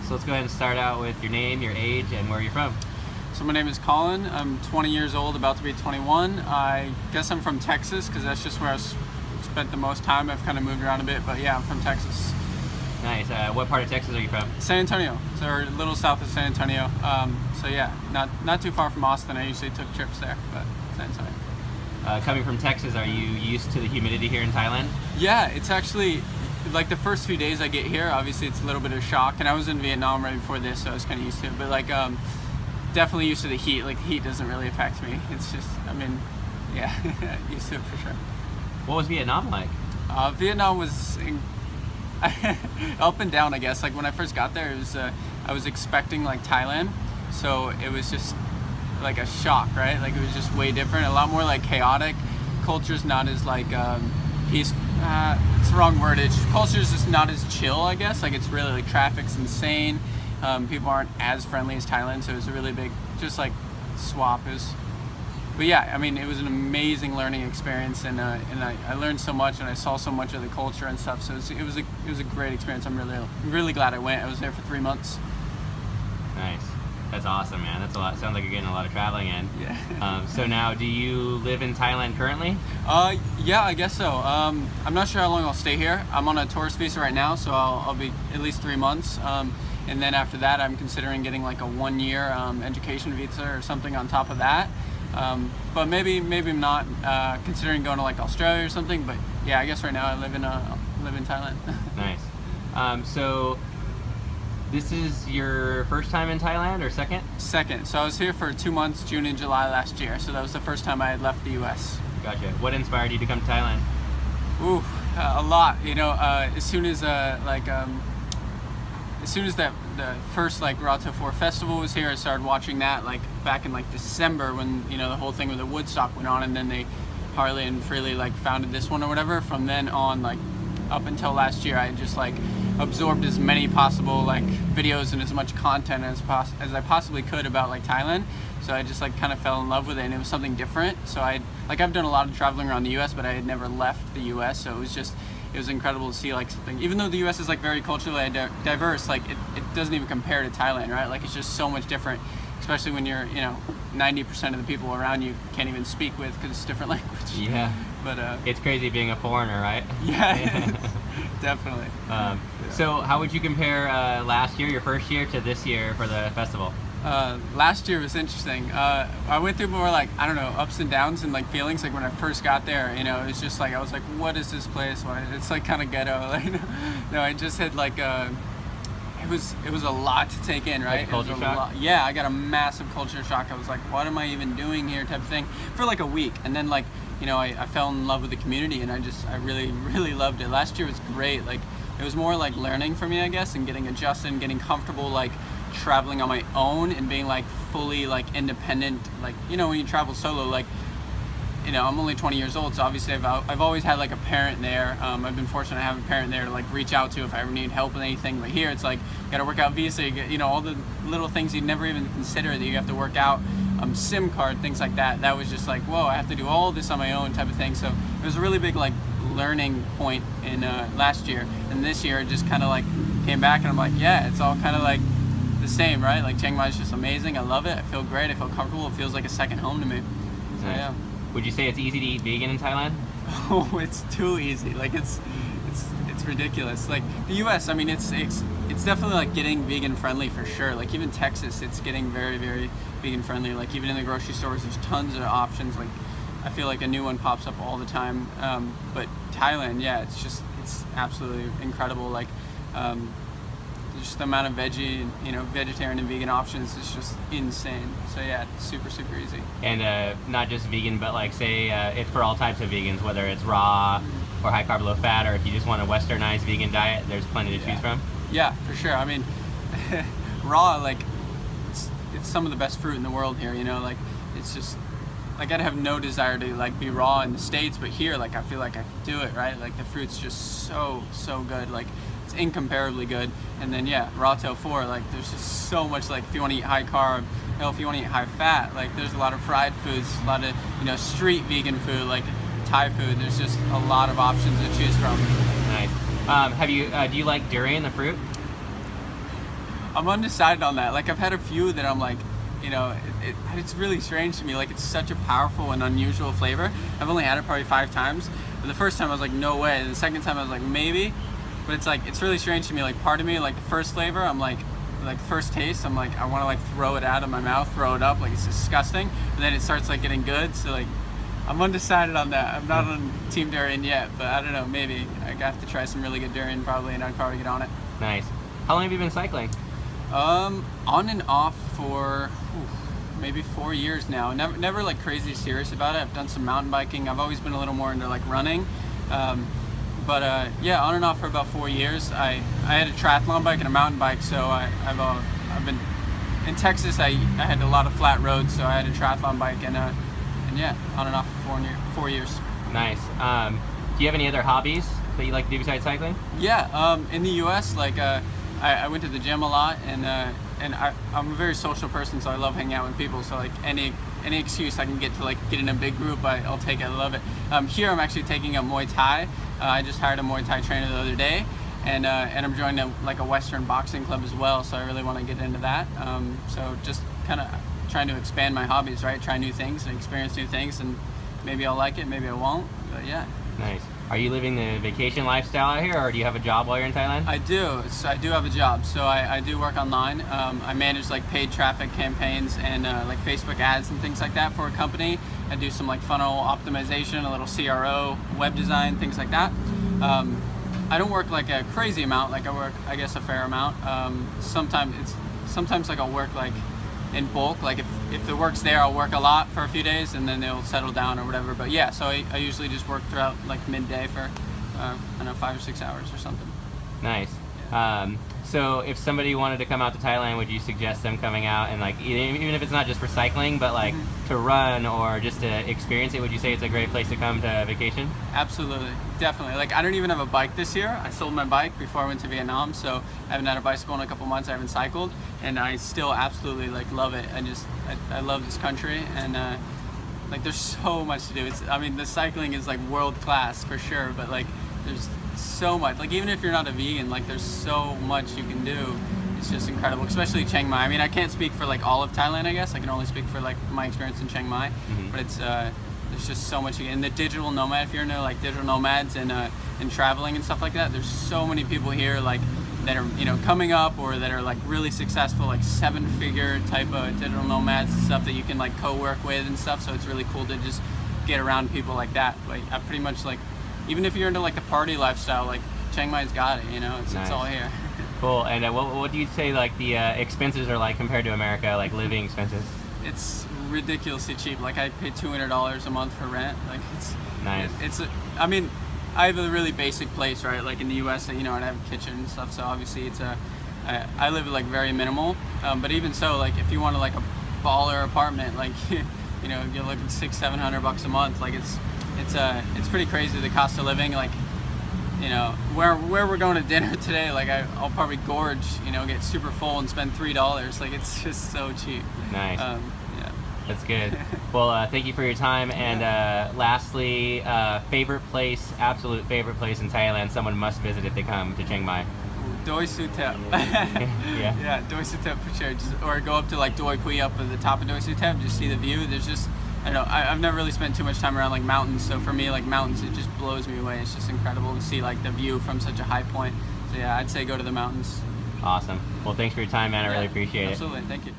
So let's go ahead and start out with your name, your age, and where you're from. So my name is Collin. I'm 20 years old, about to be 21. I guess I'm from Texas because that's just where I spent the most time. I've kind of moved around a bit, but yeah, I'm from Texas. Nice. What part of Texas are you from? San Antonio. So we're a little south of San Antonio. So yeah, not too far from Austin. I usually took trips there, but San Antonio. Coming from Texas, are you used to the humidity here in Thailand? Yeah, it's actually like the first few days I get here, obviously it's a little bit of a shock. And I was in Vietnam right before this, so I was kind of used to it. But like, definitely used to the heat. Like the heat doesn't really affect me. It's just, I mean, yeah, used to it for sure. What was Vietnam like? Vietnam was up and down, I guess. Like when I first got there, it was I was expecting like Thailand, so it was just like a shock, right? Like it was just way different, a lot more like chaotic. Culture's not as like peaceful. It's the wrong wordage. Culture's just not as chill, I guess. Like it's really like traffic's insane. People aren't as friendly as Thailand, so it was a really big, just like swap. But yeah, I mean, it was an amazing learning experience, and I learned so much, and I saw so much of the culture and stuff. So it was a great experience. I'm really glad I went. I was there for 3 months. Nice. That's awesome, man. That's a lot. Sounds like you're getting a lot of traveling in. Yeah. So now, do you live in Thailand currently? Yeah, I guess so. I'm not sure how long I'll stay here. I'm on a tourist visa right now, so I'll be at least 3 months. And then after that, I'm considering getting like a 1-year education visa or something on top of that. But maybe I'm not considering going to like Australia or something. But yeah, I guess right now I live in Thailand. Nice. So this is your first time in Thailand or second? Second. So I was here for 2 months, June and July last year. So that was the first time I had left the U.S. Gotcha. What inspired you to come to Thailand? Ooh, a lot. You know, as soon as the first like Rato 4 festival was here, I started watching that like back in like December when, you know, the whole thing with the Woodstock went on, and then they Harley and Freely like founded this one or whatever. From then on, like up until last year, I just like absorbed as many possible like videos and as much content as I possibly could about like Thailand. So I just like kind of fell in love with it, and it was something different. So I've done a lot of traveling around the US, but I had never left the US, so it was incredible to see like something, even though the US is like very culturally diverse, like it doesn't even compare to Thailand, right? Like it's just so much different, especially when you're, you know, 90% of the people around you can't even speak with because it's a different language. Yeah. But it's crazy being a foreigner, right? Yeah, definitely. So how would you compare last year, your first year, to this year for the festival? Last year was interesting. I went through more like, I don't know, ups and downs and like feelings. Like when I first got there, you know, it was just like, I was like, what is this place? It's like kind of ghetto. Like, no, I just had like, it was a lot to take in, right? Like culture shock? Yeah, I got a massive culture shock. I was like, what am I even doing here type of thing for like a week. And then like, you know, I fell in love with the community, and I really, really loved it. Last year was great. Like it was more like learning for me, I guess, and getting adjusted and getting comfortable, like traveling on my own and being like fully like independent. Like, you know, when you travel solo, like, you know, I'm only 20 years old, so obviously I've always had like a parent there. I've been fortunate to have a parent there to like reach out to if I ever need help with anything. But here it's like, you gotta work out visa, you get, you know, all the little things you'd never even consider that you have to work out, SIM card, things like that. That was just like, whoa, I have to do all this on my own type of thing. So it was a really big like learning point in last year, and this year it just kind of like came back, and I'm like, yeah, it's all kind of like the same, right? Like Chiang Mai is just amazing. I love it. I feel great. I feel comfortable. It feels like a second home to me. So Nice. yeah. Would you say it's easy to eat vegan in Thailand? Oh, it's too easy. Like it's ridiculous. Like the U.S., I mean, it's definitely like getting vegan friendly for sure. Like even Texas, it's getting very, very vegan friendly. Like even in the grocery stores, there's tons of options. Like I feel like a new one pops up all the time. But Thailand, yeah, it's absolutely incredible. Like just the amount of veggie, you know, vegetarian and vegan options is just insane. So yeah, it's super, super easy. And not just vegan, but like say it's for all types of vegans, whether it's raw or high carb, low fat, or if you just want a westernized vegan diet, there's plenty to choose from. Yeah, for sure. I mean, raw, like it's some of the best fruit in the world here. You know, like it's just like I'd have no desire to like be raw in the States, but here, like I feel like I can do it, right? Like the fruit's just so good. Like it's incomparably good. And then yeah, Rato 4, like there's just so much. Like if you want to eat high carb, hell, if you want to eat high fat, like there's a lot of fried foods, a lot of, you know, street vegan food, like Thai food. There's just a lot of options to choose from. Nice. Do you like durian, the fruit? I'm undecided on that. Like I've had a few that I'm like, you know, it's really strange to me. Like it's such a powerful and unusual flavor. I've only had it probably 5 times. But the first time I was like, no way. And the second time I was like, maybe. But it's like, it's really strange to me. Like part of me, like the first flavor, I'm like first taste, I'm like, I want to like throw it out of my mouth, throw it up. Like it's disgusting. But then it starts like getting good. So like, I'm undecided on that. I'm not on Team Durian yet, but I don't know, maybe. I have to try some really good durian probably, and I'd probably get on it. Nice. How long have you been cycling? On and off for maybe 4 years now. Never like crazy serious about it. I've done some mountain biking. I've always been a little more into like running. But yeah, on and off for about 4 years. I had a triathlon bike and a mountain bike, so I've been in Texas. I had a lot of flat roads, so I had a triathlon bike, and yeah, on and off for 4 years. Nice. Do you have any other hobbies that you like to do besides cycling? Yeah, in the U.S., like I went to the gym a lot, and I'm a very social person, so I love hanging out with people. So like any excuse I can get to like get in a big group, I'll take it. I love it. Here I'm actually taking up Muay Thai. I just hired a Muay Thai trainer the other day, and I'm joining a Western boxing club as well. So I really want to get into that. So just kind of trying to expand my hobbies, right? Try new things and experience new things, and maybe I'll like it, maybe I won't. But yeah. Nice. Are you living the vacation lifestyle out here, or do you have a job while you're in Thailand? I do. So I do have a job. So I do work online. I manage like paid traffic campaigns and like Facebook ads and things like that for a company. I do some like funnel optimization, a little CRO, web design, things like that. I don't work like a crazy amount. Like I work, I guess, a fair amount. Sometimes like I'll work like in bulk. Like if the work's there, I'll work a lot for a few days, and then they'll settle down or whatever. But yeah, so I usually just work throughout like midday for I don't know, 5 or 6 hours or something. Nice. Yeah. So if somebody wanted to come out to Thailand, would you suggest them coming out and like even if it's not just for cycling, but like to run or just to experience it? Would you say it's a great place to come to vacation? Absolutely, definitely. Like I don't even have a bike this year. I sold my bike before I went to Vietnam, so I haven't had a bicycle in a couple months. I haven't cycled, and I still absolutely like love it. I love this country, and like there's so much to do. I mean the cycling is like world class for sure, but like there's so much. Like even if you're not a vegan, like there's so much you can do. It's just incredible, especially Chiang Mai. I mean, I can't speak for like all of Thailand, I guess. I can only speak for like my experience in Chiang Mai. But it's there's just so much. And the digital nomad, if you're into like digital nomads and traveling and stuff like that, there's so many people here like that are, you know, coming up or that are like really successful, like 7-figure type of digital nomads and stuff that you can like co-work with and stuff. So it's really cool to just get around people like that. Like I pretty much like, even if you're into like the party lifestyle, like Chiang Mai's got it, you know, it's all here. Cool. And what do you say like the expenses are like compared to America, like living expenses? It's ridiculously cheap. Like I pay $200 a month for rent. Like it's nice. I mean, I have a really basic place, right? Like in the U.S., you know, and I have a kitchen and stuff. So obviously I live like very minimal. But even so, like if you want like a baller apartment, like you know, you're looking $600-700 a month. Like it's pretty crazy, the cost of living. Like, you know, where we're going to dinner today, like I'll probably gorge, you know, get super full and spend $3. Like it's just so cheap. Nice. Yeah. That's good. Well, thank you for your time. And lastly, absolute favorite place in Thailand someone must visit if they come to Chiang Mai. Doi Suthep. Yeah. Yeah, Doi Suthep for sure. Or go up to like Doi Pui, up at the top of Doi Suthep, just see the view. There's just, I don't know, I've never really spent too much time around like mountains, so for me, like mountains, it just blows me away. It's just incredible to see like the view from such a high point. So yeah, I'd say go to the mountains. Awesome. Well, thanks for your time, man. I really appreciate it. Absolutely. Thank you.